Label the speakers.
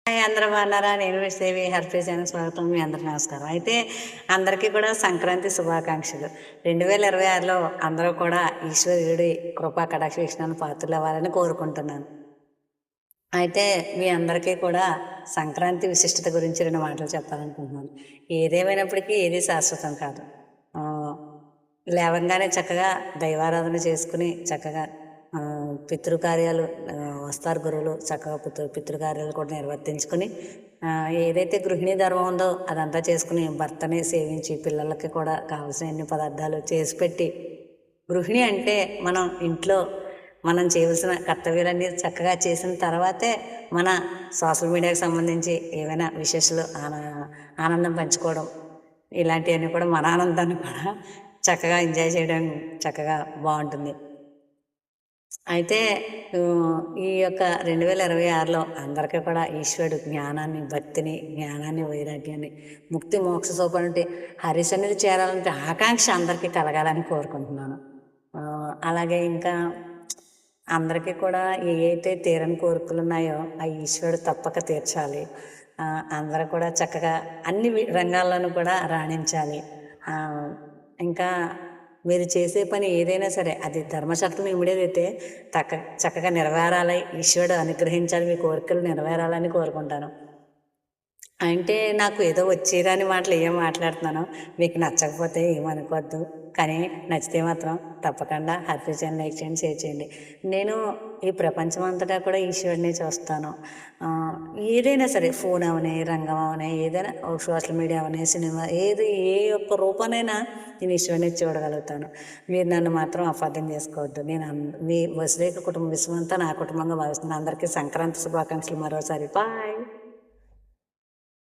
Speaker 1: Hi, అందరూ బాగున్నారా? నేను మీ సేవి హ్యాపీ ఛానల్ స్వాగతం. మీ అందరికీ నమస్కారం. అయితే అందరికీ కూడా సంక్రాంతి శుభాకాంక్షలు. 2026లో అందరూ కూడా ఈశ్వరుడి కృపా కటాక్ష వీక్షణాన్ని పాత్రలు అవ్వాలని కోరుకుంటున్నాను. అయితే మీ అందరికీ కూడా సంక్రాంతి విశిష్టత గురించి 2 మాటలు చెప్పాలనుకుంటున్నాను. ఏదేమైనప్పటికీ ఏది శాశ్వతం కాదు. లేవంగానే చక్కగా దైవారాధన చేసుకుని చక్కగా పితృకార్యాలు వస్తారు గురువులు, చక్కగా పితృకార్యాలు కూడా నిర్వర్తించుకుని ఏదైతే గృహిణీ ధర్మం ఉందో అదంతా చేసుకుని భర్తని సేవించి పిల్లలకి కూడా కావాల్సిన అన్ని పదార్థాలు చేసి పెట్టి, గృహిణి అంటే మనం ఇంట్లో మనం చేయవలసిన కర్తవ్యాలన్నీ చక్కగా చేసిన తర్వాతే మన సోషల్ మీడియాకి సంబంధించి ఏవైనా విశేషాలు ఆనందం పంచుకోవడం, ఇలాంటివన్నీ కూడా మన ఆనందాన్ని కూడా చక్కగా ఎంజాయ్ చేయడం చక్కగా బాగుంటుంది. అయితే ఈ యొక్క 2026లో అందరికీ కూడా ఈశ్వరుడు జ్ఞానాన్ని, భక్తిని, జ్ఞానాన్ని, వైరాగ్యాన్ని, ముక్తి మోక్ష సోపానంటే హరిసన్నిధి చేరాలంటే ఆకాంక్ష అందరికీ కలగాలని కోరుకుంటున్నాను. అలాగే ఇంకా అందరికీ కూడా ఏవైతే తీరని కోరికలు ఉన్నాయో ఆ ఈశ్వరుడు తప్పక తీర్చాలి. అందరూ కూడా చక్కగా అన్ని రంగాల్లోనూ కూడా రాణించాలి. ఇంకా మీరు చేసే పని ఏదైనా సరే అది ధర్మచట్టం ఇమిడేదైతే చక్కగా నెరవేరాలి, ఈశ్వరుడు అనుగ్రహించాలి, మీ కోరికలు నెరవేరాలని కోరుకుంటాను. అంటే నాకు ఏదో వచ్చేదాని మాటలు ఏం మాట్లాడుతున్నాను, మీకు నచ్చకపోతే ఏమనుకోవద్దు. కానీ నచ్చితే మాత్రం తప్పకుండా హ్యాపీ ఛానల్ లైక్ చేయండి, షేర్ చేయండి. నేను ఈ ప్రపంచం అంతటా కూడా ఈశ్వరుడిని చూస్తాను. ఏదైనా సరే ఫోన్ అవనే, రంగం అవనే, ఏదైనా సోషల్ మీడియా అవనే, సినిమా ఏ ఒక్క రూపానైనా నేను ఈశ్వరుని చూడగలుగుతాను. మీరు నన్ను మాత్రం అపార్థం చేసుకోవద్దు. నేను మీ వసుదైక కుటుంబ విశ్వం అంతా నా కుటుంబంగా భావిస్తున్నాను. అందరికీ సంక్రాంతి శుభాకాంక్షలు మరోసారి. బాయ్.